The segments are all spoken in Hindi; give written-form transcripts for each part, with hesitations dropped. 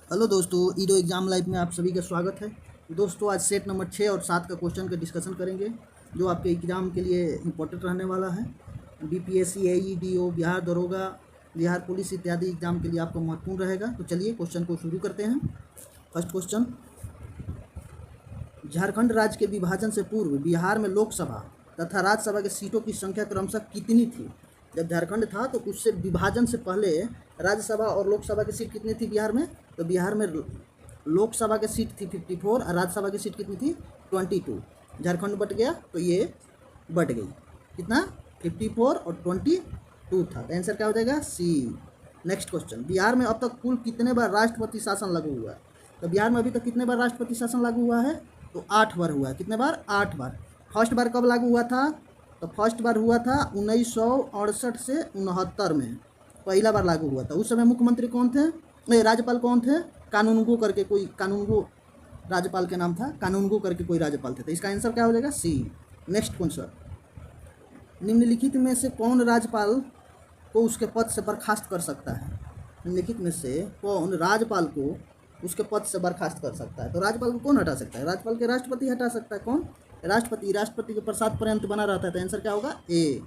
हेलो दोस्तों, ईडो एग्ज़ाम लाइव में आप सभी का स्वागत है। दोस्तों, आज सेट नंबर 6 और 7 का क्वेश्चन का डिस्कशन करेंगे जो आपके एग्ज़ाम के लिए इम्पोर्टेंट रहने वाला है। बीपीएससी, एईडीओ, बिहार दरोगा, बिहार पुलिस इत्यादि एग्ज़ाम के लिए आपको महत्वपूर्ण रहेगा। तो चलिए क्वेश्चन को शुरू करते हैं। फर्स्ट क्वेश्चन, झारखंड राज्य के विभाजन से पूर्व बिहार में लोकसभा तथा राज्यसभा की सीटों की संख्या क्रमशः कितनी थी? जब झारखंड था तो उससे विभाजन से पहले राज्यसभा और लोकसभा की सीट कितनी थी बिहार में? तो बिहार में लोकसभा की सीट थी 54 और राज्यसभा की सीट कितनी थी? 22। झारखंड बट गया तो ये बट गई। कितना? 54 और 22 था। तो आंसर क्या हो जाएगा? सी। नेक्स्ट क्वेश्चन, बिहार में अब तक कुल कितने बार राष्ट्रपति शासन लागू हुआ है? तो बिहार में अभी तक कितने बार राष्ट्रपति शासन लागू हुआ है? तो 8 बार हुआ है। कितने बार? 8 बार। फर्स्ट बार कब लागू हुआ था? तो फर्स्ट बार हुआ था 1968 से 69 में, पहला बार लागू हुआ था। उस समय मुख्यमंत्री कौन थे? राज्यपाल कौन थे? कानूनगो करके कोई, कानूनगो राज्यपाल के नाम था, कानूनगो करके कोई राज्यपाल थे। तो इसका आंसर क्या हो जाएगा? सी। नेक्स्ट क्वेश्चन, निम्नलिखित में से कौन राज्यपाल को उसके पद से बर्खास्त कर सकता है? निम्नलिखित में से कौन राज्यपाल को उसके पद से बर्खास्त कर सकता है? तो राज्यपाल को कौन हटा सकता है? राज्यपाल के राष्ट्रपति हटा सकता है। कौन? राष्ट्रपति। राष्ट्रपति के प्रसाद पर्यंत बना रहता है। तो आंसर क्या होगा? ए।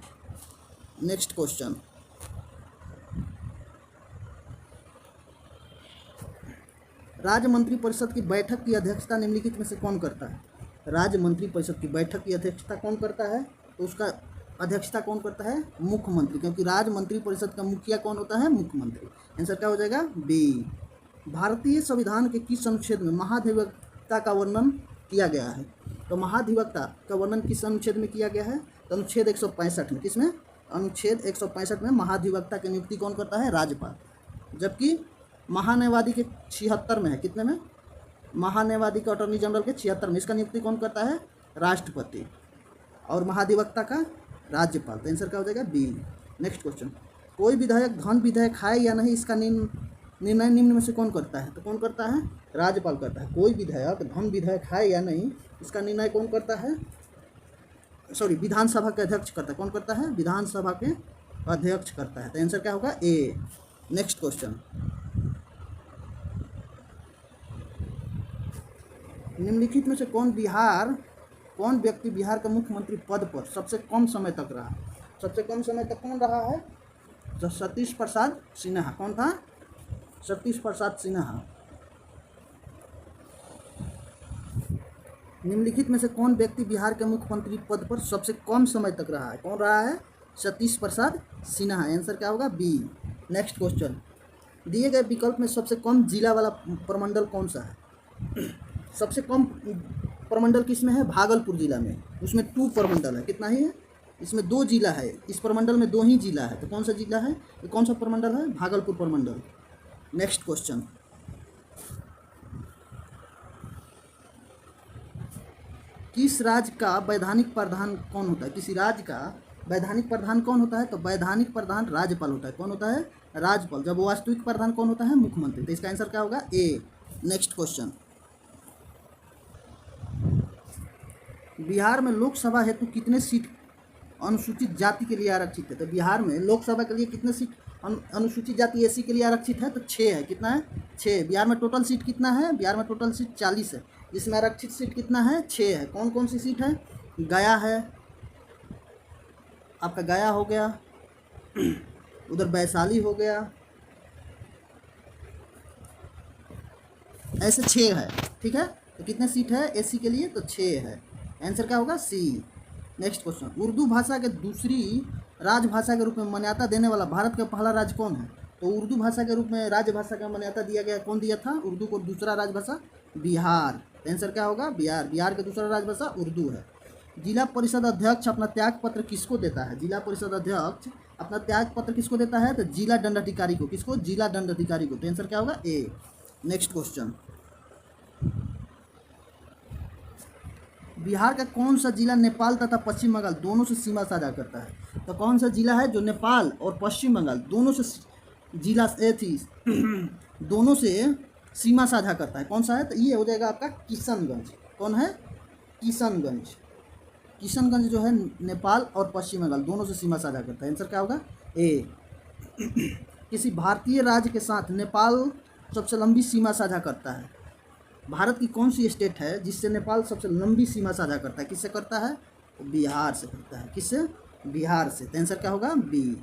नेक्स्ट क्वेश्चन, राज्य मंत्री परिषद की बैठक की अध्यक्षता निम्नलिखित में से कौन करता है? राज्य मंत्री परिषद की बैठक की अध्यक्षता कौन करता है? तो उसका अध्यक्षता कौन करता है? मुख्यमंत्री, क्योंकि राज्य मंत्री परिषद का मुखिया कौन होता है? मुख्यमंत्री। आंसर क्या हो जाएगा? बी। भारतीय संविधान के किस अनुच्छेद में महाधिवक्ता का वर्णन किया गया है? तो महाधिवक्ता का वर्णन किस अनुच्छेद में किया गया है? तो अनुच्छेद 165 में। किसमें? अनुच्छेद 165 में महाधिवक्ता की नियुक्ति कौन करता है? राज्यपाल। जबकि महान्यायवादी के 76 में है। कितने में? महान्यायवादी का अटॉर्नी जनरल के 76 में। इसका नियुक्ति कौन करता है? राष्ट्रपति। और महाधिवक्ता का राज्यपाल। तो आंसर क्या हो जाएगा? बी। नेक्स्ट क्वेश्चन, कोई विधायक धन विधेयक खाए या नहीं, इसका निर्णय निम्न में से कौन करता है? तो कौन करता है? राज्यपाल करता है। कोई विधायक धन विधेयक खाए या नहीं, इसका निर्णय कौन करता है? सॉरी, विधानसभा के अध्यक्ष करता है। कौन करता है? विधानसभा के अध्यक्ष करता है। तो आंसर क्या होगा? ए। नेक्स्ट क्वेश्चन, निम्नलिखित में से कौन व्यक्ति बिहार का मुख्यमंत्री पद पर सबसे कम समय तक रहा? सबसे कम समय तक कौन रहा है? तो सतीश प्रसाद सिन्हा। कौन था? सतीश प्रसाद सिन्हा। निम्नलिखित में से कौन व्यक्ति बिहार के मुख्यमंत्री पद पर सबसे कम समय तक रहा है? कौन रहा है? सतीश प्रसाद सिन्हा। आंसर क्या होगा? बी। नेक्स्ट क्वेश्चन, दिए गए विकल्प में सबसे कम जिला वाला प्रमंडल कौन सा है? सबसे कम प्रमंडल किस में है? भागलपुर जिला में। उसमें 2 प्रमंडल है। कितना ही है? इसमें 2 जिला है। इस प्रमंडल में 2 ही जिला है। तो कौन सा जिला है? ये कौन सा प्रमंडल है? भागलपुर प्रमंडल। नेक्स्ट क्वेश्चन, किस राज्य का वैधानिक प्रधान कौन होता है? किसी राज्य का वैधानिक प्रधान कौन होता है? तो वैधानिक प्रधान राज्यपाल होता है। कौन होता है? राज्यपाल। जब वास्तविक प्रधान कौन होता है? मुख्यमंत्री। तो इसका आंसर क्या होगा? ए। नेक्स्ट क्वेश्चन, बिहार में लोकसभा हेतु कितने सीट अनुसूचित जाति के लिए आरक्षित है? तो बिहार में लोकसभा के लिए कितने सीट अनुसूचित जाति एसी के लिए आरक्षित है? तो 6 है। कितना है? 6। बिहार में टोटल सीट कितना है? बिहार में टोटल सीट 40 है। इसमें आरक्षित सीट कितना है? 6 है। कौन कौन सी सीट है? गया है, आपका गया हो गया, उधर वैशाली हो गया, ऐसे 6 है। ठीक है, तो कितने सीट है एसी के लिए? तो 6 है। आंसर क्या होगा? सी। नेक्स्ट क्वेश्चन, उर्दू भाषा के दूसरी राजभाषा के रूप में मान्यता देने वाला भारत का पहला राज्य कौन है? तो उर्दू भाषा के रूप में राजभाषा का मान्यता दिया गया, कौन दिया था उर्दू को दूसरा राजभाषा? बिहार। आंसर क्या होगा? बिहार। बिहार का दूसरा राजभाषा उर्दू है। जिला परिषद अध्यक्ष अपना त्याग पत्र किसको देता है? जिला परिषद अध्यक्ष अपना त्याग पत्र किसको देता है? तो जिला दंडाधिकारी को। किसको? जिला दंडाधिकारी को। तो आंसर क्या होगा? ए। नेक्स्ट क्वेश्चन, बिहार का कौन सा जिला नेपाल तथा पश्चिम बंगाल दोनों से सीमा साझा करता है? तो कौन सा जिला है जो नेपाल और पश्चिम बंगाल दोनों से जिला थी दोनों से सीमा साझा करता है? कौन सा है? तो ये हो जाएगा आपका किशनगंज। कौन है? किशनगंज। किशनगंज जो है नेपाल और पश्चिम बंगाल दोनों से सीमा साझा करता है। आंसर क्या होगा? ए। किसी भारतीय राज्य के साथ नेपाल सबसे लंबी सीमा साझा करता है? भारत की कौन सी स्टेट है जिससे नेपाल सबसे लंबी सीमा साझा करता है? किससे करता है? तो बिहार से करता है। किससे? बिहार से। तो आंसर क्या होगा? बी।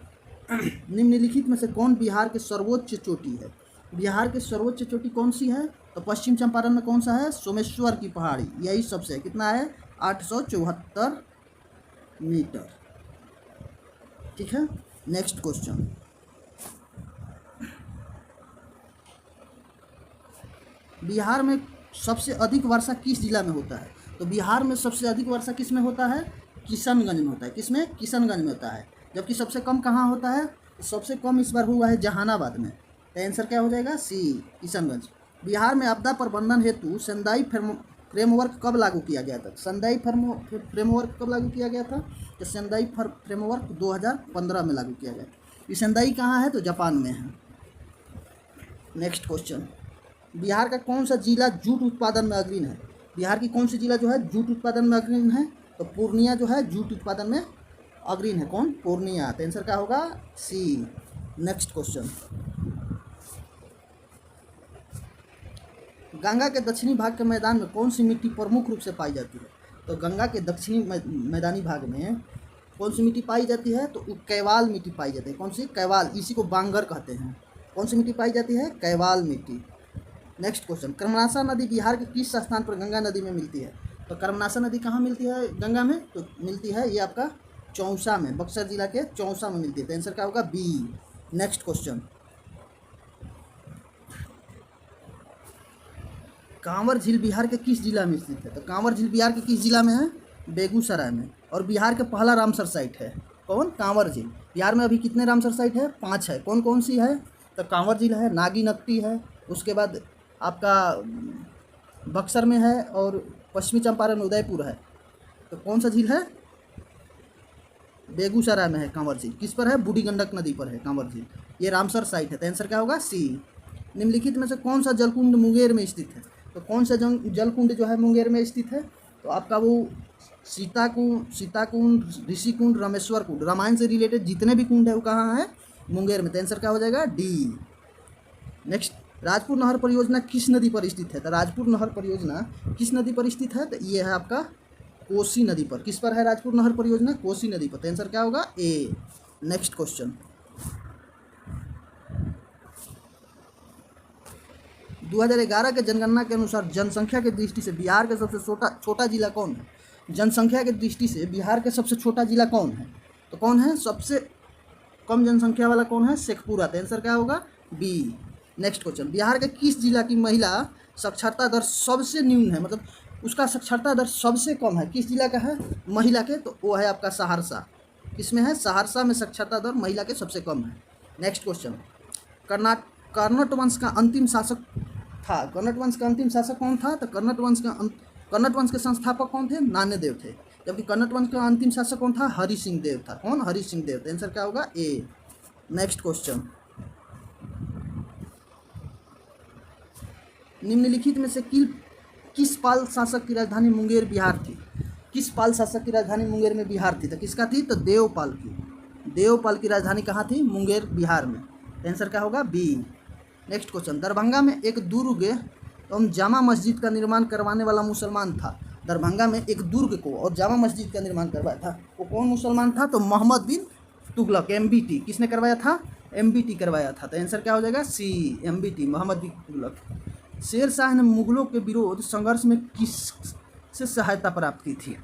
निम्नलिखित में से कौन बिहार के सर्वोच्च चोटी है? बिहार की सर्वोच्च चोटी कौन सी है? तो पश्चिम चंपारण में कौन सा है? सोमेश्वर की पहाड़ी, यही सबसे है। कितना है? 874 मीटर। ठीक है, नेक्स्ट क्वेश्चन। बिहार में सबसे अधिक वर्षा किस जिला में होता है? तो बिहार में सबसे अधिक वर्षा किस में होता है? किशनगंज में होता है। किस में? किशनगंज में होता है। जबकि सबसे कम कहाँ होता है? तो सबसे कम इस बार हुआ है जहानाबाद में। तो आंसर क्या हो जाएगा? सी, किशनगंज। बिहार में आपदा प्रबंधन हेतु सेंदाई फ्रेमवर्क कब लागू किया गया था? सेंदाई फ्रेमवर्क कब लागू किया गया था? तो सेंदाई फ्रेमवर्क 2015 में लागू किया गया। ये सेंदाई कहाँ है? तो जापान में है। Next question. बिहार का कौन सा जिला जूट उत्पादन में अग्रणी है? बिहार की कौन सी जिला जो है जूट उत्पादन में अग्रणी है? तो पूर्णिया जो है जूट उत्पादन में अग्रणी है। कौन? पूर्णिया। तो आंसर क्या होगा? सी। Next question. गंगा के दक्षिणी भाग के मैदान में कौन सी मिट्टी प्रमुख रूप से पाई जाती है? तो गंगा के दक्षिणी मैदानी भाग में कौन सी मिट्टी पाई जाती है? तो कैवाल मिट्टी पाई जाती है। कौन सी? कैवाल। इसी को बांगर कहते हैं। कौन सी मिट्टी पाई जाती है? कैवाल मिट्टी। Next question. कर्मनाशा नदी बिहार के किस स्थान पर गंगा नदी में मिलती है? तो कर्मनाशा नदी कहाँ मिलती है गंगा में? तो मिलती है ये आपका चौसा में, बक्सर जिला के चौसा में मिलती है। तो आंसर क्या होगा? बी। Next question. कांवर झील बिहार के किस जिला में स्थित है? तो कांवर झील बिहार के किस जिला में है? बेगूसराय में। और बिहार के पहला रामसर साइट है कौन? कांवर झील। बिहार में अभी कितने रामसर साइट है? 5 है। कौन कौन सी है? तो कांवर झील है, नागीनक्टी है, उसके बाद आपका बक्सर में है, और पश्चिमी चंपारण उदयपुर है। तो कौन सा झील है? बेगूसराय में है कांवर झील। किस पर है? बूढ़ी गंडक नदी पर है कांवर झील। ये रामसर साइट है। तो आंसर क्या होगा? सी। निम्नलिखित में से कौन सा जलकुंड मुंगेर में स्थित है? तो कौन सा जलकुंड जो है मुंगेर में स्थित है? तो आपका वो सीताकुंड, ऋषिकुंड, रामेश्वर कुंड, रामायण से रिलेटेड जितने भी कुंड है वो कहाँ है? मुंगेर में। तो आंसर क्या हो जाएगा? डी। नेक्स्ट। राजपुर नहर परियोजना किस नदी पर स्थित है? तो राजपुर नहर परियोजना किस नदी पर स्थित है? तो ये है आपका कोसी नदी पर। किस पर है राजपुर नहर परियोजना? कोसी नदी पर। तो आंसर क्या होगा? ए। Next question. 2011 के जनगणना के अनुसार जनसंख्या की दृष्टि से बिहार का सबसे छोटा जिला कौन है? जनसंख्या की दृष्टि से बिहार का सबसे छोटा जिला कौन है? तो कौन है? सबसे कम जनसंख्या वाला कौन है? शेखपुरा। तो आंसर क्या होगा? बी। Next question. बिहार के किस जिला की महिला साक्षरता दर सबसे न्यून है, मतलब उसका साक्षरता दर सबसे कम है? किस जिला का है महिला के? तो वो है आपका सहरसा। किसमें है? सहरसा में साक्षरता दर महिला के सबसे कम है। Next question. कर्नाट वंश का अंतिम शासक था। कर्नाट वंश का अंतिम शासक कौन था? तो कर्नाट वंश के संस्थापक कौन थे? नान्यदेव थे। जबकि कर्नाट वंश का अंतिम शासक कौन था? हरि सिंह देव था। कौन? हरि सिंह देव। तो आंसर क्या होगा? ए। Next question. निम्नलिखित में से किस पाल शासक की राजधानी मुंगेर बिहार थी? किस पाल शासक की राजधानी मुंगेर में बिहार थी? तो किसका थी? तो देवपाल की। देवपाल की राजधानी कहाँ थी? मुंगेर बिहार में। आंसर क्या होगा? बी। Next question. दरभंगा में एक दुर्ग एवं जामा मस्जिद का निर्माण करवाने वाला मुसलमान था। दरभंगा में एक दुर्ग को और जामा मस्जिद का निर्माण करवाया था, वो कौन मुसलमान था? तो मोहम्मद बिन तुगलक, MBT। किसने करवाया था? MBT करवाया था। तो आंसर क्या हो जाएगा? सी, MBT, मोहम्मद बिन तुगलक। शेर शाह ने मुगलों के विरोध संघर्ष में किससे सहायता प्राप्त की थी?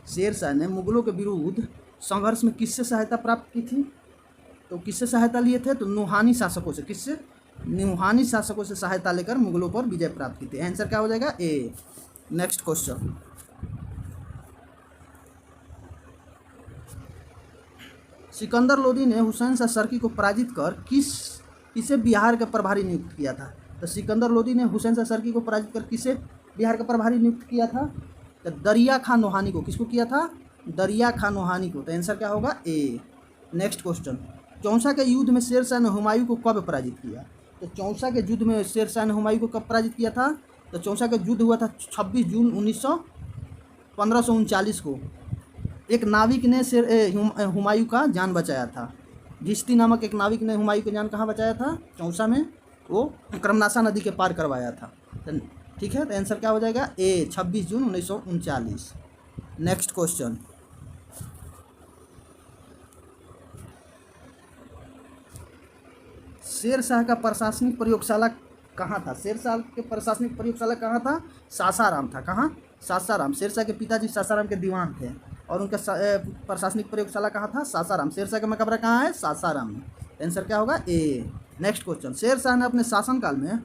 शेर शाह ने मुगलों के विरुद्ध संघर्ष में किससे सहायता प्राप्त की थी? तो किससे सहायता लिए थे? तो नुहानी शासकों से। किससे? नुहानी शासकों से सहायता लेकर मुगलों पर विजय प्राप्त की थी। आंसर क्या हो जाएगा? A. Next question. Sikandar Lodi ने हुसैन शाह सर्की को पराजित कर किसे बिहार का प्रभारी नियुक्त किया था? तो सिकंदर लोदी ने हुसैन शाह सर्की को पराजित कर किसे बिहार का प्रभारी नियुक्त किया था? तो दरिया खान नोहानी को। किसको किया था? दरिया खान नोहानी को। तो आंसर क्या होगा? ए। Next question. चौसा के युद्ध में शेर शाह ने हुमायूं को कब पराजित किया? तो चौसा के युद्ध में शेर शाह ने हुमायूं को कब पराजित किया था? तो चौसा का युद्ध हुआ था 26 जून 1539 को। एक नाविक ने हुमायूं का जान बचाया था। घिश्ती नामक एक नाविक ने हुमायूं की जान कहाँ बचाया था? चौसा में। वो क्रमनाशा नदी के पार करवाया था। तो ठीक है, तो आंसर क्या हो जाएगा ए, 26 जून 1939। नेक्स्ट क्वेश्चन, शेर शाह का प्रशासनिक प्रयोगशाला कहाँ था? शेर शाह के प्रशासनिक प्रयोगशाला कहाँ था? सासाराम था। कहाँ? सासाराम। शेर शाह के पिताजी सासाराम के दीवान थे और उनका प्रशासनिक प्रयोगशाला कहाँ था? सासाराम। शेर शाह का मकबरा कहाँ है? सासाराम में। आंसर क्या होगा? A. Next question, Sher Shah ने अपने शासनकाल में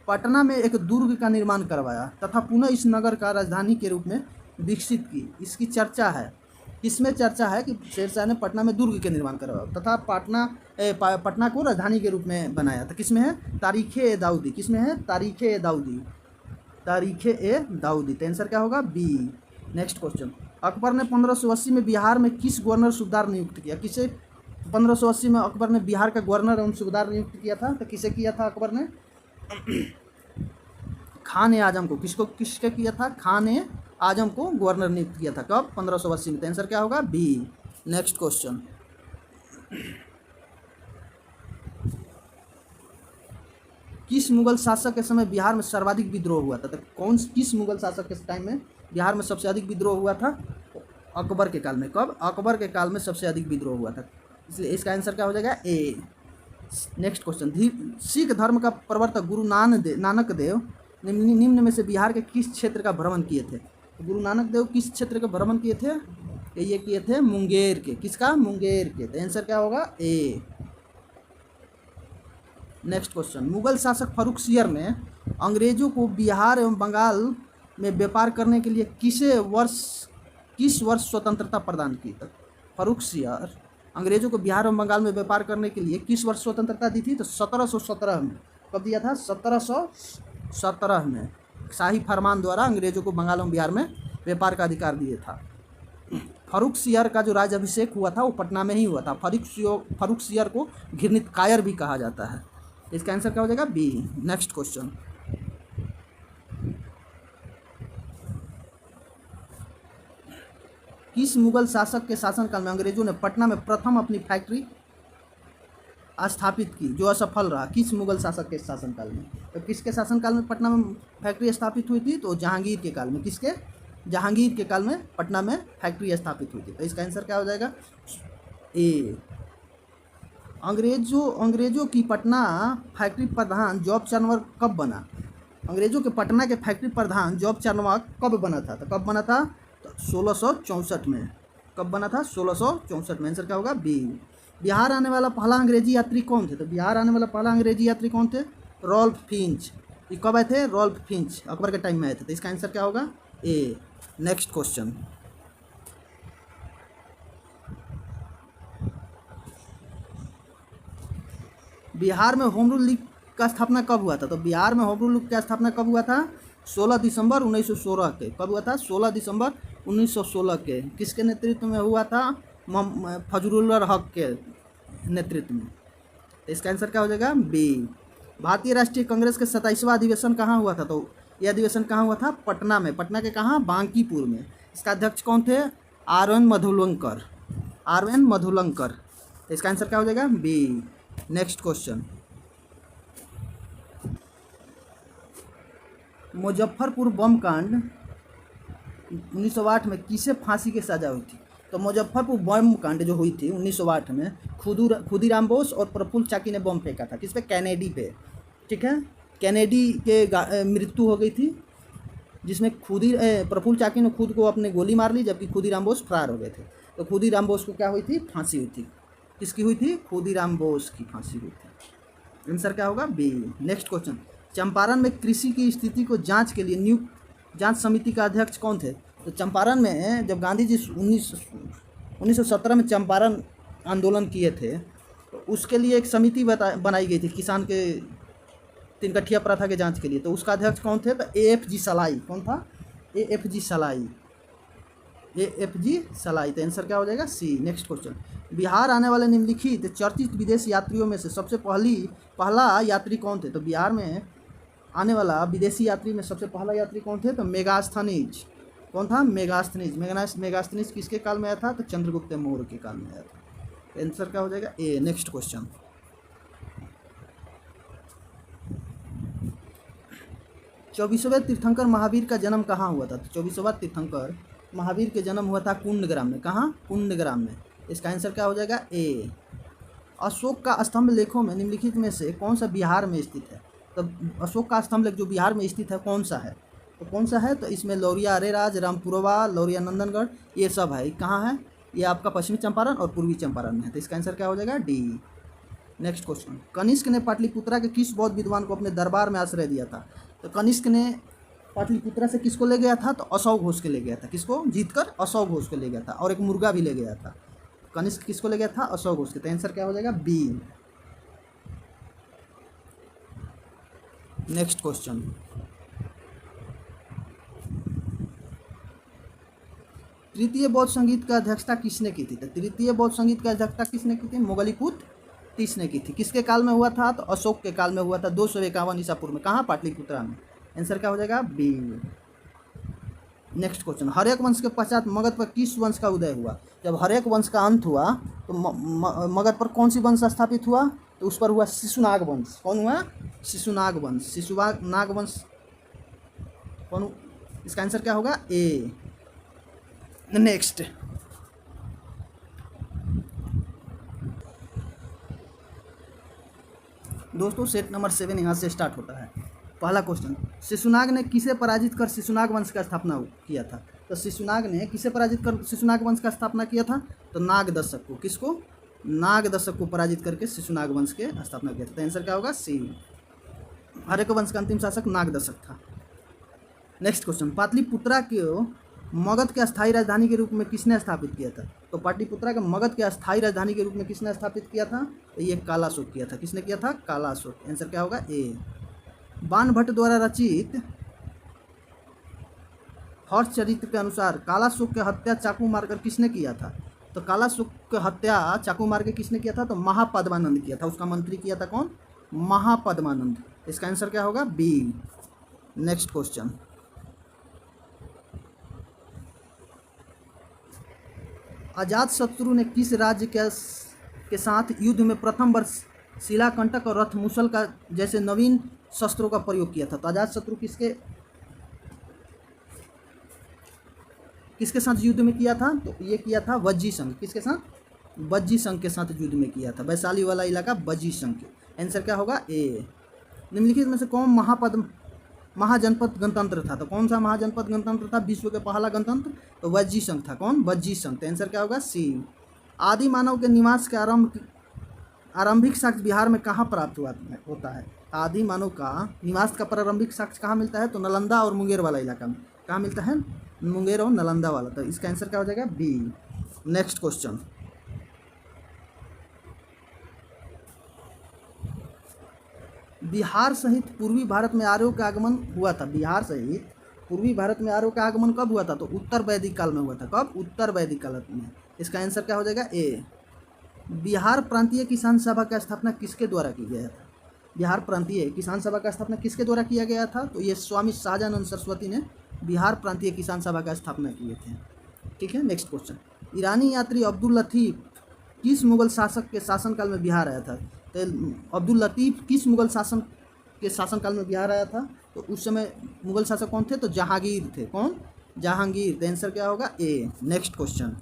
पटना में एक दुर्ग का निर्माण करवाया तथा पुनः इस नगर का राजधानी के रूप में विकसित की। इसकी चर्चा है, इसमें चर्चा है कि शेर शाह ने पटना में दुर्ग के निर्माण करवाया तथा पटना को राजधानी के रूप में बनाया था। किसमें है? तारीख़-ए दाऊदी। किसमें है? तारीख़-ए दाऊदी। तारीख़-ए दाऊदी। तो आंसर क्या होगा? बी। नेक्स्ट क्वेश्चन, अकबर ने 1580 में बिहार में किस गवर्नर सूबेदार नियुक्त किया? किसे 1580 में अकबर ने बिहार का गवर्नर एवं सूबेदार नियुक्त किया था? तो किसे किया था अकबर ने? खान ए आजम को। किसको किसके किया था? खान ए आजम को गवर्नर नियुक्त किया था। कब? 1580 में। तो आंसर क्या होगा? बी। नेक्स्ट क्वेश्चन, किस मुगल शासक के समय बिहार में सर्वाधिक विद्रोह हुआ था? तो किस मुगल शासक के टाइम में बिहार में सबसे अधिक विद्रोह हुआ था? अकबर के काल में। कब? अकबर के काल में सबसे अधिक विद्रोह हुआ था, इसलिए इसका आंसर क्या हो जाएगा? ए। नेक्स्ट क्वेश्चन, सिख धर्म का प्रवर्तक गुरु नानक देव निम्न में से बिहार के किस क्षेत्र का भ्रमण किए थे? तो गुरु नानक देव किस क्षेत्र का भ्रमण किए थे? ये किए थे मुंगेर के। किसका? मुंगेर के। तो आंसर क्या होगा? ए। नेक्स्ट क्वेश्चन, मुगल शासक फर्रुखसियर ने अंग्रेजों को बिहार एवं बंगाल में व्यापार करने के लिए किस वर्ष स्वतंत्रता प्रदान की? तो फर्रुखसियर अंग्रेजों को बिहार एवं बंगाल में व्यापार करने के लिए किस वर्ष स्वतंत्रता दी थी? तो 1717 में। कब दिया था? 1717 में शाही फरमान द्वारा अंग्रेजों को बंगाल एवं बिहार में व्यापार का अधिकार दिया था। फर्रुखसियर का जो राज्याभिषेक हुआ था वो पटना में ही हुआ था। फर्रुखसियर को घृणित कायर भी कहा जाता है। इसका आंसर क्या हो जाएगा? बी। नेक्स्ट क्वेश्चन, किस मुगल शासक के शासनकाल में अंग्रेजों ने पटना में प्रथम अपनी फैक्ट्री स्थापित की जो असफल रहा? किस मुगल शासक के शासनकाल में? तो किसके शासनकाल में पटना में फैक्ट्री स्थापित हुई थी? तो जहांगीर के काल में। किसके? जहांगीर के काल में पटना में फैक्ट्री स्थापित हुई थी। तो इसका आंसर क्या हो जाएगा? ए। अंग्रेजों की पटना फैक्ट्री प्रधान जॉब चार्नवर कब बना? अंग्रेजों के पटना के फैक्ट्री प्रधान जॉब चार्नवर कब बना था? तो कब बना था? तो 1664 में। कब बना था? 1664 में। आंसर क्या होगा? बी। बिहार आने वाला पहला अंग्रेजी यात्री कौन थे? तो बिहार आने वाला पहला अंग्रेजी यात्री कौन थे? Ralph Fitch. ये कब आए थे? रॉल्फ फिंच अकबर के टाइम में आए थे। तो इसका आंसर क्या होगा? ए। नेक्स्ट क्वेश्चन, बिहार में होम रूल लीग का स्थापना कब हुआ था? तो बिहार में होम रूल लीग का स्थापना कब हुआ था? 16 दिसंबर 1916 के। कब हुआ था? 16 दिसंबर 1916 के। किसके नेतृत्व में हुआ था? फजलुल हक के नेतृत्व में। तो इसका आंसर क्या हो जाएगा? बी। भारतीय राष्ट्रीय कांग्रेस के 27वां अधिवेशन कहाँ हुआ था? तो यह अधिवेशन कहाँ हुआ था? पटना में। पटना के कहाँ? बांकीपुर में। इसका अध्यक्ष कौन थे? आर.एन. मधुलंकर। आर.एन. मधुलंकर। तो इसका आंसर क्या हो जाएगा? बी। नेक्स्ट क्वेश्चन, मुजफ्फरपुर बम कांड 1908 में किसे फांसी की सजा हुई थी? तो मुजफ्फरपुर बम कांड जो हुई थी 1908 में खुदीराम बोस और प्रफुल्ल चाकी ने बम फेंका था। किस पे? कैनेडी पे। ठीक है, कैनेडी के मृत्यु हो गई थी, जिसमें प्रफुल्ल चाकी ने खुद को अपने गोली मार ली, जबकि खुदीराम बोस फरार हो गए थे। तो खुदीराम बोस को क्या हुई थी? फांसी हुई थी। किसकी हुई थी? खुदीराम बोस की फांसी हुई थी। आंसर क्या होगा? बी। नेक्स्ट क्वेश्चन, चंपारण में कृषि की स्थिति को जांच के लिए नियुक्त जांच समिति का अध्यक्ष कौन थे? तो चंपारण में जब गांधी जी 1917 में चंपारण आंदोलन किए थे तो उसके लिए एक समिति बनाई गई थी किसान के तिनकठिया प्रथा के जांच के लिए। तो उसका अध्यक्ष कौन थे? तो A.F.G. सलाई। कौन था? A.F.G. सलाई। A.F.G. सलाई। तो आंसर क्या हो जाएगा? सी। नेक्स्ट क्वेश्चन, बिहार आने वाले निम्नलिखित चर्चित विदेशी यात्रियों में से सबसे पहला यात्री कौन थे? तो बिहार में आने वाला विदेशी यात्री में सबसे पहला यात्री कौन थे? तो मेगास्थनीज। कौन था? मेगास्थनीज। मेगास्थनीज किसके काल में आया था? तो चंद्रगुप्त मौर्य के काल में आया था। आंसर क्या हो जाएगा? ए। नेक्स्ट क्वेश्चन, 24वें तीर्थंकर महावीर का जन्म कहाँ हुआ था? तो 24वां तीर्थंकर महावीर के जन्म हुआ था कुंडग्राम में। कहाँ? कुंडग्राम में। इसका आंसर क्या हो जाएगा? ए। अशोक का स्तंभ लेखों में निम्नलिखित में से कौन सा बिहार में स्थित है? तो अशोक का स्तंभ लेख जो बिहार में स्थित है कौन सा है? तो कौन सा है? तो इसमें लौरिया अरेराज, रामपुरवा, लौरिया नंदनगढ़, ये सब है। कहाँ है? ये आपका पश्चिमी चंपारण और पूर्वी चंपारण में है। तो इसका आंसर क्या हो जाएगा? डी। नेक्स्ट क्वेश्चन, कनिष्क ने पाटलिपुत्रा के किस बौद्ध विद्वान को अपने दरबार में आश्रय दिया था? तो कनिष्क ने पाटलिपुत्रा से किसको ले गया था? तो अशोक घोष के ले गया था। किसको? जीतकर अशोक घोष को ले गया था, और एक मुर्गा भी ले गया था। कनिष्क किसको ले गया था? अशोक घोष के। तो आंसर क्या हो जाएगा? बी। नेक्स्ट क्वेश्चन, तृतीय बौद्ध संगीत का अध्यक्षता किसने की थी? तो तृतीय बौद्ध संगीत का अध्यक्षता किसने की थी? मोगलीपुत तीस ने की थी। किसके काल में हुआ था? तो अशोक के काल में हुआ था, 251 ईसा पूर्व में। कहाँ? पाटलिपुत्रा में। आंसर क्या हो जाएगा? बी। नेक्स्ट क्वेश्चन, हर्यक वंश के पश्चात मगध पर किस वंश का उदय हुआ? जब हर्यक वंश का अंत हुआ तो मगध पर कौन सी वंश स्थापित हुआ? तो उस पर हुआ शिशुनाग वंश। कौन हुआ? शिशुनाग वंश। शिशुनाग वंश कौन? इसका आंसर क्या होगा? ए। नेक्स्ट, दोस्तों सेट नंबर 7 यहाँ से स्टार्ट होता है। पहला क्वेश्चन, शिशुनाग ने किसे पराजित कर शिशुनाग वंश का स्थापना किया था? तो शिशुनाग ने किसे पराजित कर शिशुनाग वंश का स्थापना किया था? तो नागदशक को। किसको? नागदशक को पराजित करके शिशुनाग वंश के स्थापना किया था। तो आंसर क्या होगा? सी। हर्यक वंश का अंतिम शासक नागदशक था। नेक्स्ट क्वेश्चन, पाटलिपुत्रा को मगध के अस्थायी राजधानी के रूप में किसने स्थापित किया था? तो पाटलिपुत्रा के मगध के अस्थायी राजधानी के रूप में किसने स्थापित किया था? तो ये कालाशोक किया था। किसने किया था? कालाशोक। आंसर क्या होगा? ए। बाणभट्ट द्वारा रचित हर्ष चरित्र के अनुसार कालाशोक की हत्या चाकू मारकर किसने किया था? तो कालाशोक की हत्या चाकू मार के किसने किया था? तो महापद्मानंद किया था। उसका मंत्री किया था कौन? महापद्मानंद। इसका आंसर क्या होगा? बी। नेक्स्ट क्वेश्चन, अजातशत्रु ने किस राज्य के साथ युद्ध में प्रथम वर्ष शिलाकंटक और रथमुसल का जैसे नवीन शस्त्रों का प्रयोग किया था? तो अजातशत्रु किसके साथ युद्ध में किया था? तो ये किया था वज्जी संघ। किसके साथ? वज्जी संघ के साथ युद्ध में किया था। वैशाली वाला इलाका वज्जी संघ के। आंसर क्या होगा? ए। निम्नलिखित में से कौन महाजनपद गणतंत्र था? तो कौन सा महाजनपद गणतंत्र था विश्व के पहला गणतंत्र? तो वज्जी संघ था। कौन? वज्जी संघ। तो आंसर क्या होगा? सी। आदि मानव के निवास के आरंभिक साक्ष्य बिहार में कहाँ प्राप्त होता है? आदि मानव का निवास का प्रारंभिक साक्ष्य कहाँ मिलता है? तो नालंदा और मुंगेर वाला इलाका में। कहाँ मिलता है? मुंगेर और नालंदा वाला। तो इसका आंसर क्या हो जाएगा? बी। नेक्स्ट क्वेश्चन, बिहार सहित पूर्वी भारत में आर्यों का आगमन हुआ था। बिहार सहित पूर्वी भारत में आर्यों का आगमन कब हुआ था? तो उत्तर वैदिक काल में हुआ था। कब? उत्तर वैदिक काल में। इसका आंसर क्या हो जाएगा? ए। बिहार प्रांतीय किसान सभा का स्थापना किसके द्वारा की गया था? बिहार प्रांतीय किसान सभा का स्थापना किसके द्वारा किया गया था? तो ये स्वामी शाहजानंद सरस्वती ने बिहार प्रांतीय किसान सभा का स्थापना किए थे। ठीक है। नेक्स्ट क्वेश्चन, ईरानी यात्री अब्दुल लतीफ किस मुगल शासक के शासनकाल में बिहार आया था? तो अब्दुल लतीफ किस मुगल शासन के शासनकाल में बिहार आया था? तो उस समय मुगल शासक कौन थे? तो जहांगीर थे। कौन? जहांगीर। तो आंसर क्या होगा? ए। नेक्स्ट क्वेश्चन,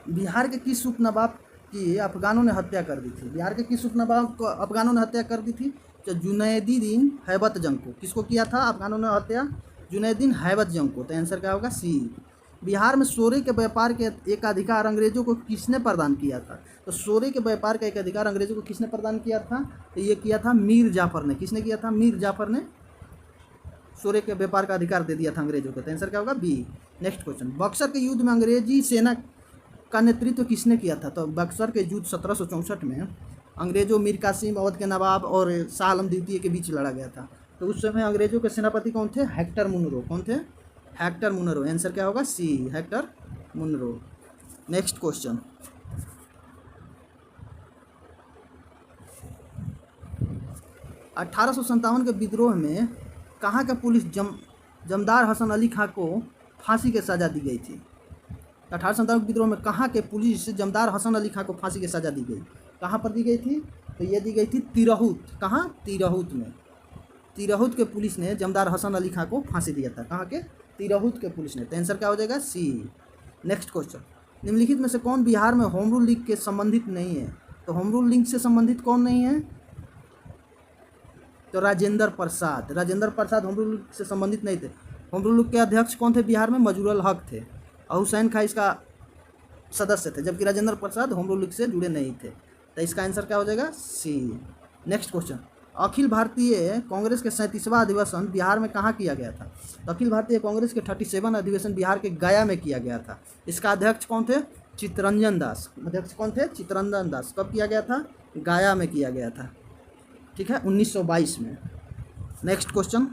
बिहार के किस उपनवाब की अफगानों ने हत्या कर दी थी? बिहार के किस उपनवाब को अफगानों ने हत्या कर दी थी? तो जुनैदीन हैबत जंग को। किसको किया था अफगानों ने हत्या? जुनैदीन हैबत जंग को। तो आंसर क्या होगा? सी। बिहार में सोरे के व्यापार के एक अधिकार अंग्रेजों को किसने प्रदान किया था? तो सोरे के व्यापार का एक अधिकार अंग्रेजों को किसने प्रदान किया था? तो ये किया था मीर जाफर ने। किसने किया था? मीर जाफर ने सोरे के व्यापार का अधिकार दे दिया था अंग्रेजों को। तो आंसर क्या होगा? बी। नेक्स्ट क्वेश्चन, बक्सर के युद्ध में अंग्रेजी सेना का नेतृत्व किसने किया था? तो बक्सर के युद्ध 1764 में अंग्रेजों मीर कासिम अवध के नवाब और शाह आलम द्वितीय के बीच लड़ा गया था। तो उस समय अंग्रेजों के सेनापति कौन थे? Hector Munro. कौन थे? Hector Munro. आंसर क्या होगा? C. Hector Munro. Next question, 1857 के विद्रोह में कहाँ का पुलिस जमदार हसन अली खां को फांसी की सजा दी गई थी? 1857 के विद्रोह में कहाँ के पुलिस जमदार हसन अली खां को फांसी की सजा दी गई? कहाँ पर दी गई थी? तो ये दी गई थी तिरहुत। कहाँ? तिरहुत में। तिरहुत के पुलिस ने जमदार हसन अली खां को फांसी दिया था। कहाँ के? तिरहुत के पुलिस ने। तो आंसर क्या हो जाएगा? सी। नेक्स्ट क्वेश्चन, निम्नलिखित में से कौन बिहार में होम रूल लीग के संबंधित नहीं है? तो होम रूल लीग से संबंधित कौन नहीं है? तो Rajendra Prasad. Rajendra Prasad home rule league से संबंधित नहीं थे। होम रूल लीग के अध्यक्ष कौन थे बिहार में? मजरूल हक थे और हुसैन खां इसका सदस्य थे, जबकि Rajendra Prasad home rule league से जुड़े नहीं थे। तो इसका आंसर क्या हो जाएगा? सी। नेक्स्ट क्वेश्चन, अखिल भारतीय कांग्रेस के 37वां अधिवेशन बिहार में कहाँ किया गया था? तो अखिल भारतीय कांग्रेस के 37वां अधिवेशन बिहार के गया में किया गया था। इसका अध्यक्ष कौन थे? चित्तरंजन दास। अध्यक्ष कौन थे? चित्तरंजन दास। कब किया गया था? गया में किया गया था। ठीक है, 1922 में। नेक्स्ट क्वेश्चन,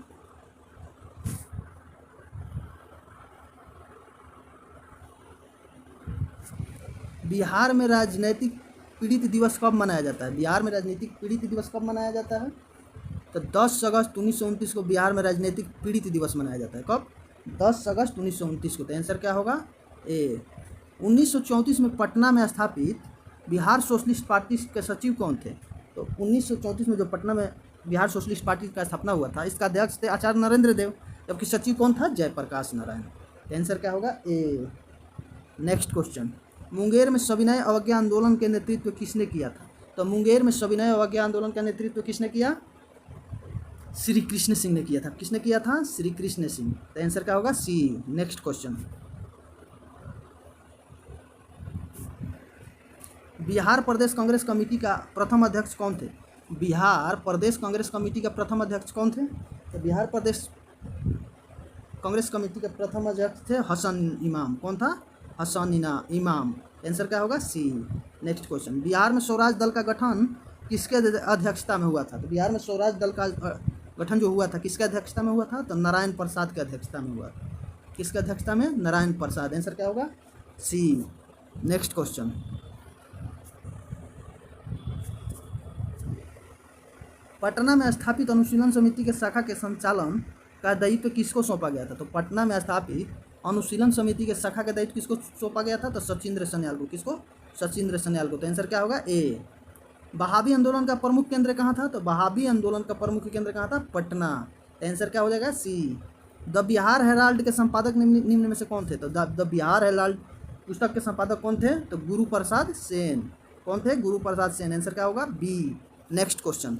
बिहार में राजनीतिक पीड़ित दिवस कब मनाया जाता है? बिहार में राजनीतिक पीड़ित दिवस कब मनाया जाता है? तो 10 अगस्त 1929 को बिहार में राजनीतिक पीड़ित दिवस मनाया जाता है। कब? 10 अगस्त 1929 को। तो आंसर क्या होगा? ए। 1934 में पटना में स्थापित बिहार सोशलिस्ट पार्टी के सचिव कौन थे? तो 1934 में जो पटना में बिहार सोशलिस्ट पार्टी का स्थापना हुआ था, इसका अध्यक्ष थे आचार्य नरेंद्र देव, जबकि सचिव कौन था? जयप्रकाश नारायण। तो आंसर क्या होगा? ए। नेक्स्ट क्वेश्चन, मुंगेर में सविनय अवज्ञा आंदोलन के नेतृत्व किसने किया था? तो मुंगेर में सविनय अवज्ञा आंदोलन का नेतृत्व किसने किया? श्री कृष्ण सिंह ने किया था। किसने किया था? श्री कृष्ण सिंह। तो आंसर क्या होगा? सी। नेक्स्ट क्वेश्चन, बिहार प्रदेश कांग्रेस कमेटी का प्रथम अध्यक्ष कौन थे? बिहार प्रदेश कांग्रेस कमेटी का प्रथम अध्यक्ष कौन थे? तो बिहार प्रदेश कांग्रेस कमेटी के प्रथम अध्यक्ष थे हसन इमाम। कौन था? हसन इमाम। आंसर क्या होगा? सी। नेक्स्ट क्वेश्चन, बिहार में स्वराज दल का गठन किसके अध्यक्षता में हुआ था? तो बिहार में स्वराज दल का गठन जो हुआ था किसके अध्यक्षता में हुआ था? तो नारायण प्रसाद के अध्यक्षता में हुआ था। किसके अध्यक्षता में? नारायण प्रसाद। आंसर क्या होगा? सी। नेक्स्ट क्वेश्चन, पटना में स्थापित अनुशीलन समिति के शाखा के संचालन का दायित्व किसको सौंपा गया था? तो पटना में स्थापित अनुशीलन समिति के शाखा का दायित्व किसको सौंपा गया था? तो सचिंद्र सन्याल को। किसको? सचिंद्र सन्याल को। तो आंसर क्या होगा? ए। बहावी आंदोलन का प्रमुख केंद्र कहाँ था? तो बहावी आंदोलन का प्रमुख केंद्र कहाँ था? पटना। तो आंसर क्या हो जाएगा? सी। द बिहार हेराल्ड के संपादक निम्न में से कौन थे? तो द बिहार हेराल्ड पुस्तक के संपादक कौन थे? तो गुरु प्रसाद सेन। कौन थे? गुरु प्रसाद सेन। आंसर क्या होगा? बी। नेक्स्ट क्वेश्चन,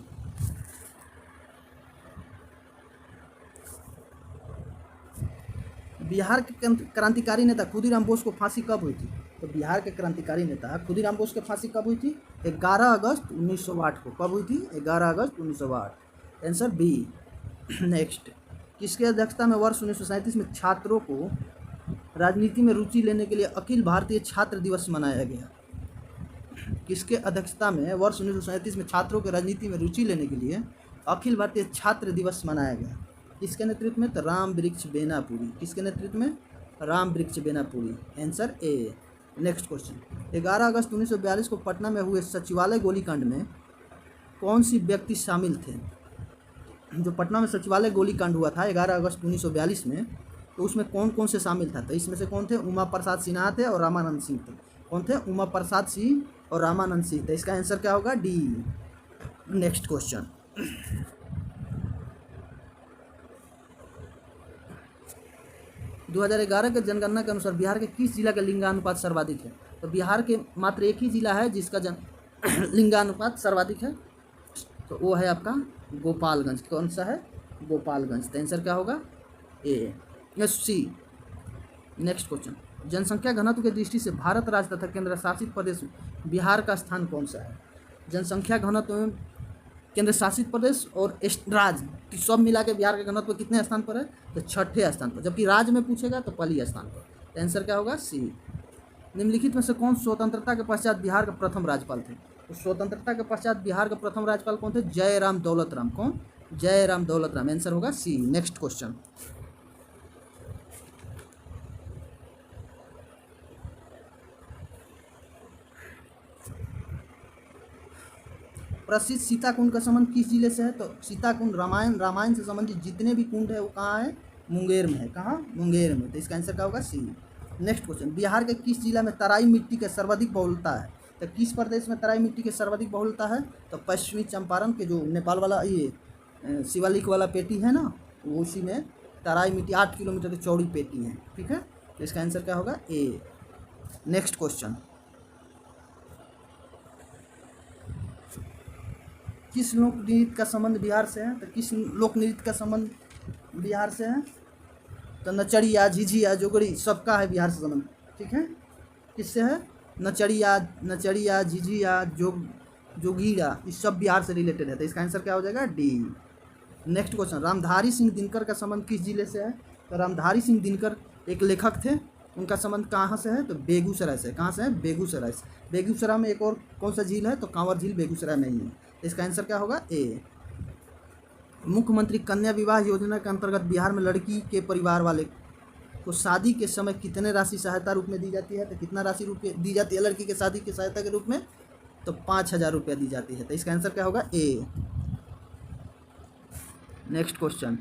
बिहार के क्रांतिकारी नेता खुदीराम बोस को फांसी कब हुई थी? तो बिहार के क्रांतिकारी नेता खुदीराम बोस की फांसी कब हुई थी? 11 अगस्त 1908 को। कब हुई थी? 11 अगस्त 1908। Answer B. नेक्स्ट, किसके अध्यक्षता में वर्ष 1937 में छात्रों को राजनीति में रुचि लेने के लिए अखिल भारतीय छात्र दिवस मनाया गया? किसके अध्यक्षता में वर्ष 1937 में छात्रों के राजनीति में रुचि लेने के लिए अखिल भारतीय छात्र दिवस मनाया गया? किसके नेतृत्व में? तो राम वृक्ष बेनापुरी। किसके नेतृत्व में? Ram Vriksh Benipuri. Answer A. Next question, 11 अगस्त 1942 को पटना में हुए सचिवालय गोलीकांड में कौन सी व्यक्ति शामिल थे? जो पटना में सचिवालय गोलीकांड हुआ था 11 अगस्त 1942 में, तो उसमें कौन कौन से शामिल था? तो इसमें से कौन थे? उमा प्रसाद सिन्हा थे और रामानंद सिंह थे। कौन थे? उमा प्रसाद सिंह और रामानंद सिंह थे। इसका आंसर क्या होगा? डी। नेक्स्ट क्वेश्चन, 2011 के जनगणना के अनुसार बिहार के किस जिला का लिंगानुपात सर्वाधिक है? तो बिहार के मात्र एक ही जिला है जिसका लिंगानुपात सर्वाधिक है, तो वो है आपका गोपालगंज। कौन सा है? गोपालगंज। तो आंसर क्या होगा? ए। सी। नेक्स्ट क्वेश्चन, जनसंख्या घनत्व की दृष्टि से भारत राज्य तथा केंद्र शासित प्रदेश बिहार का स्थान कौन सा है? जनसंख्या घनत्व में केंद्र शासित प्रदेश और राज्य सब मिला के बिहार का घनत्व कितने स्थान पर है? तो 6ठे स्थान पर, जबकि राज्य में पूछेगा तो पहली स्थान पर। तो आंसर क्या होगा? सी। निम्नलिखित में से कौन स्वतंत्रता के पश्चात बिहार के प्रथम राज्यपाल थे? तो स्वतंत्रता के पश्चात बिहार के प्रथम राज्यपाल कौन थे? जयराम दौलत राम। कौन? जयराम दौलत राम। आंसर होगा सी। नेक्स्ट क्वेश्चन, प्रसिद्ध सीता कुंड का संबंध किस जिले से है? तो सीता कुंड रामायण से संबंधित जितने भी कुंड है वो कहाँ है? मुंगेर में है। कहाँ? मुंगेर में। तो इसका आंसर क्या होगा? सी। नेक्स्ट क्वेश्चन, बिहार के किस जिला में तराई मिट्टी का सर्वाधिक बहुलता है? तो किस प्रदेश में तराई मिट्टी की सर्वाधिक बहुलता है? तो पश्चिमी चंपारण के जो नेपाल वाला ये शिवालिक वाला पेटी है ना, वो उसी में तराई मिट्टी 8 किलोमीटर की चौड़ी पेटी है। ठीक है, तो इसका आंसर क्या होगा? ए। नेक्स्ट क्वेश्चन, किस लोक नृत्य का संबंध बिहार से है? तो किस लोक नृत्य का संबंध बिहार से है? तो नचड़िया, झिझिया, जोगड़ी, सबका है बिहार से संबंध। ठीक है, किससे है? नचड़िया, झिझिया, जोगीरा, ये सब बिहार से रिलेटेड है। तो इसका आंसर क्या हो जाएगा? D. Next question, Ramdhari Singh Dinkar का संबंध किस जिले से है? तो रामधारी सिंह दिनकर एक लेखक थे, उनका संबंध कहाँ से है? तो बेगूसराय से। कहाँ से है? बेगूसराय से। बेगूसराय में एक और कौन सा झील है? तो कांवर झील बेगूसराय में ही है। इसका आंसर क्या होगा? ए। मुख्यमंत्री कन्या विवाह योजना के अंतर्गत बिहार में लड़की के परिवार वाले को शादी के समय कितने राशि सहायता रूप में दी जाती है? तो कितना राशि रुपये दी जाती है लड़की के शादी की सहायता के रूप में? तो 5,000 रुपया दी जाती है। तो इसका आंसर क्या होगा? ए। नेक्स्ट क्वेश्चन,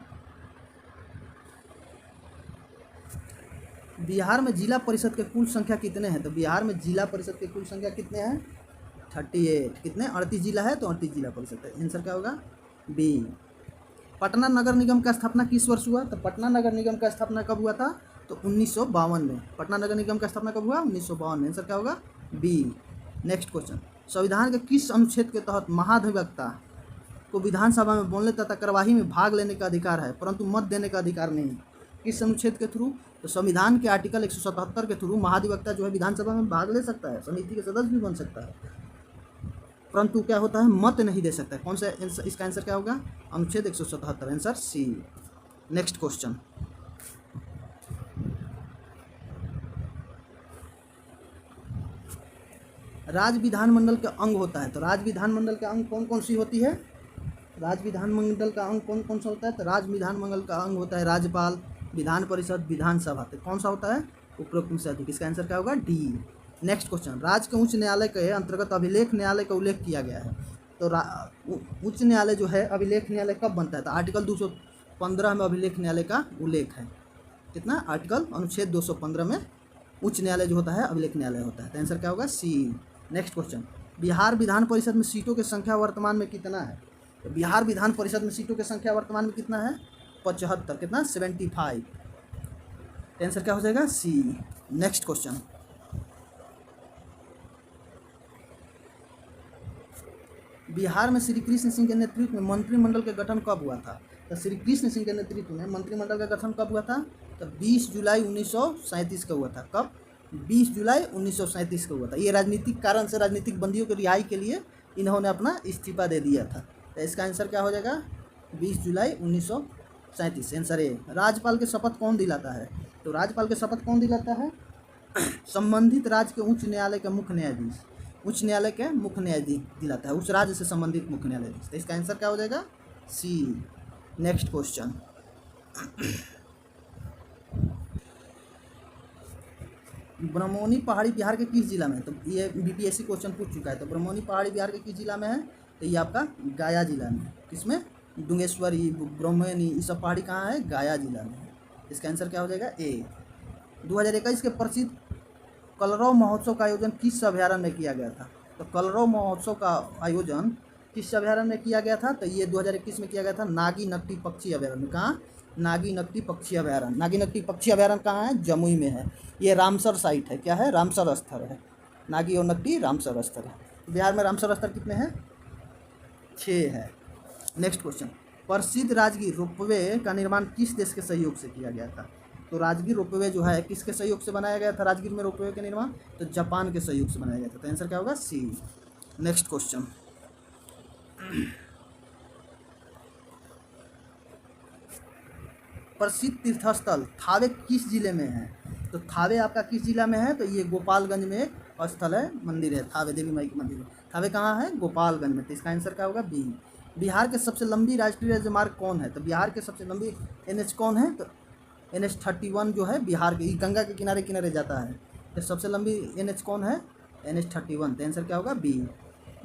बिहार में जिला परिषद के कुल संख्या कितने हैं? तो बिहार में जिला परिषद के कुल संख्या कितने हैं? 38। कितने? 38 जिला है, तो 38 जिला परिषद है। आंसर क्या होगा? बी। पटना नगर निगम का स्थापना किस वर्ष हुआ? तो पटना नगर निगम का स्थापना कब हुआ था? तो 1952 में। पटना नगर निगम का स्थापना कब हुआ? 1952 में। आंसर क्या होगा? बी। नेक्स्ट क्वेश्चन, संविधान के किस अनुच्छेद के तहत महाधिवक्ता को विधानसभा में बोलने तथा कार्यवाही में भाग लेने का अधिकार है, परंतु मत देने का अधिकार नहीं? किस अनुच्छेद के थ्रू? तो संविधान के आर्टिकल 177 के थ्रू महाधिवक्ता जो है विधानसभा में भाग ले सकता है, समिति के सदस्य भी बन सकता है, परंतु क्या होता है? मत नहीं दे सकता है। कौन सा? इसका आंसर क्या होगा? अनुच्छेद 177। Answer C. नेक्स्ट क्वेश्चन, राज्य विधानमंडल का अंग होता है। तो राज्य विधानमंडल का अंग कौन कौन सी होती है? राज्य विधानमंडल का अंग कौन कौन सा होता है? तो राज्य विधानमंडल का अंग होता है राज्यपाल, विधान परिषद, विधानसभा। तो कौन सा होता है? उपरोक्त में से अधिक। इसका आंसर क्या होगा? डी। नेक्स्ट क्वेश्चन, राज्य के उच्च न्यायालय के अंतर्गत अभिलेख न्यायालय का उल्लेख किया गया है। तो उच्च न्यायालय जो है, अभिलेख न्यायालय कब बनता है? तो आर्टिकल 215 में अभिलेख न्यायालय का उल्लेख है। कितना? आर्टिकल अनुच्छेद 215 में उच्च न्यायालय जो होता है अभिलेख न्यायालय होता है। तो आंसर क्या होगा? सी। नेक्स्ट क्वेश्चन, बिहार विधान परिषद में सीटों की संख्या वर्तमान में कितना है? तो बिहार विधान परिषद में सीटों की संख्या वर्तमान में कितना है? 75। कितना? 75। आंसर क्या हो जाएगा? सी। नेक्स्ट क्वेश्चन, बिहार में श्री कृष्ण सिंह के नेतृत्व में मंत्रिमंडल का गठन कब हुआ था? तो श्री कृष्ण सिंह के नेतृत्व में मंत्रिमंडल का गठन कब हुआ था? तो 20 जुलाई 1937 का हुआ था। कब? 20 जुलाई 1937 को हुआ था। ये राजनीतिक कारण से, राजनीतिक बंदियों की रिहाई के लिए इन्होंने अपना इस्तीफा दे दिया था। तो इसका आंसर क्या हो जाएगा? 20 जुलाई 1937। Answer A. राज्यपाल के शपथ कौन दिलाता है? तो राज्यपाल के शपथ कौन दिलाता है? संबंधित राज्य के उच्च न्यायालय का मुख्य न्यायाधीश। उच्च न्यायालय के मुख्य न्यायाधीश दिलाता है, उस राज्य से संबंधित मुख्य न्यायाधीश। तो इसका आंसर क्या हो जाएगा? सी। नेक्स्ट क्वेश्चन, ब्रह्मोनी पहाड़ी बिहार के किस जिला में? तो ये बीपीएससी क्वेश्चन पूछ चुका है। तो ब्रह्मोनी पहाड़ी बिहार के किस जिला में है? तो ये आपका गया जिला में। किसमें? डुंगेश्वरी, ब्रह्मोनी, ये सब पहाड़ी कहाँ है? गया जिला में है। इसका आंसर क्या हो जाएगा? ए। 2021 के प्रसिद्ध कलरव महोत्सव का आयोजन किस अभयारण्य में किया गया था? तो कलरव महोत्सव का आयोजन किस अभयारण्य में किया गया था? तो ये 2021 में किया गया था नागी नकटी पक्षी अभयारण्य। कहाँ? नागी नकटी पक्षी अभयारण्य। नागी नकटी पक्षी अभयारण्य कहाँ है? जमुई में है। ये रामसर साइट है। क्या है? रामसर स्थल है। नागी और नकटी रामसर स्थल है। बिहार में रामसर स्थल कितने हैं? 6 है। नेक्स्ट क्वेश्चन, प्रसिद्ध राजगीर रोपवे का निर्माण किस देश के सहयोग से किया गया था? तो राजगीर रोपवे जो है किसके सहयोग से बनाया गया था? राजगीर में रोपवे का निर्माण तो जापान के सहयोग से बनाया गया था। तो आंसर क्या होगा? सी। नेक्स्ट क्वेश्चन, प्रसिद्ध तीर्थस्थल थावे किस जिले में है? तो थावे आपका किस जिला में है? तो ये गोपालगंज में एक स्थल है, मंदिर है, थावे देवी माई की मंदिर है। थावे कहाँ है? गोपालगंज में। तो इसका आंसर क्या होगा? बी। बिहार के सबसे लंबी राष्ट्रीय राजमार्ग कौन है? तो बिहार के सबसे लंबी NH कौन है? तो NH31 जो है बिहार के, गंगा के किनारे किनारे जाता है। तो सबसे लंबी NH कौन है? NH31। तो आंसर क्या होगा? बी।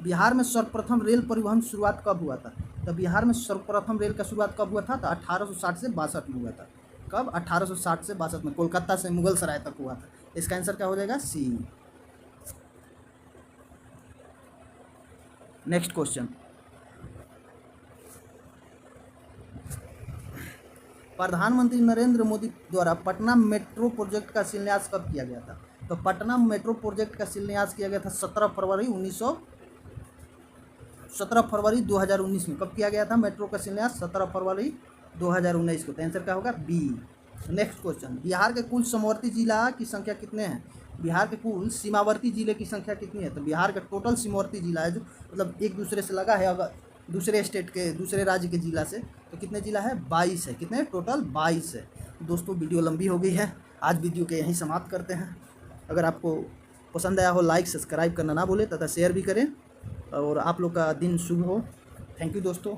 बिहार में सर्वप्रथम रेल परिवहन शुरुआत कब हुआ था? तो बिहार में सर्वप्रथम रेल का शुरुआत कब हुआ था? तो 1860 से 62 में हुआ था। कब? 1860 से 62 में, कोलकाता से मुगल सराय तक हुआ था। इसका आंसर क्या हो जाएगा? सी। नेक्स्ट क्वेश्चन, प्रधानमंत्री नरेंद्र मोदी द्वारा पटना मेट्रो प्रोजेक्ट का शिलान्यास कब किया गया था? तो पटना मेट्रो प्रोजेक्ट का शिलान्यास किया गया था 17 फरवरी 2019 में। कब किया गया था मेट्रो का शिलान्यास? 17 फरवरी 2019 को। तो आंसर क्या होगा? बी। नेक्स्ट क्वेश्चन, बिहार के कुल सीमावर्ती जिला की संख्या कितने हैं? बिहार के कुल सीमावर्ती जिले की संख्या कितनी है? तो बिहार का टोटल सीमावर्ती जिला है जो मतलब एक दूसरे से लगा है, अगर दूसरे स्टेट के दूसरे राज्य के जिला से, तो कितने जिला है? 22 है। कितने? टोटल 22 है। दोस्तों वीडियो लंबी हो गई है, आज वीडियो के यहीं समाप्त करते हैं। अगर आपको पसंद आया हो लाइक सब्सक्राइब करना ना भूलें तथा शेयर भी करें, और आप लोग का दिन शुभ हो। थैंक यू दोस्तों।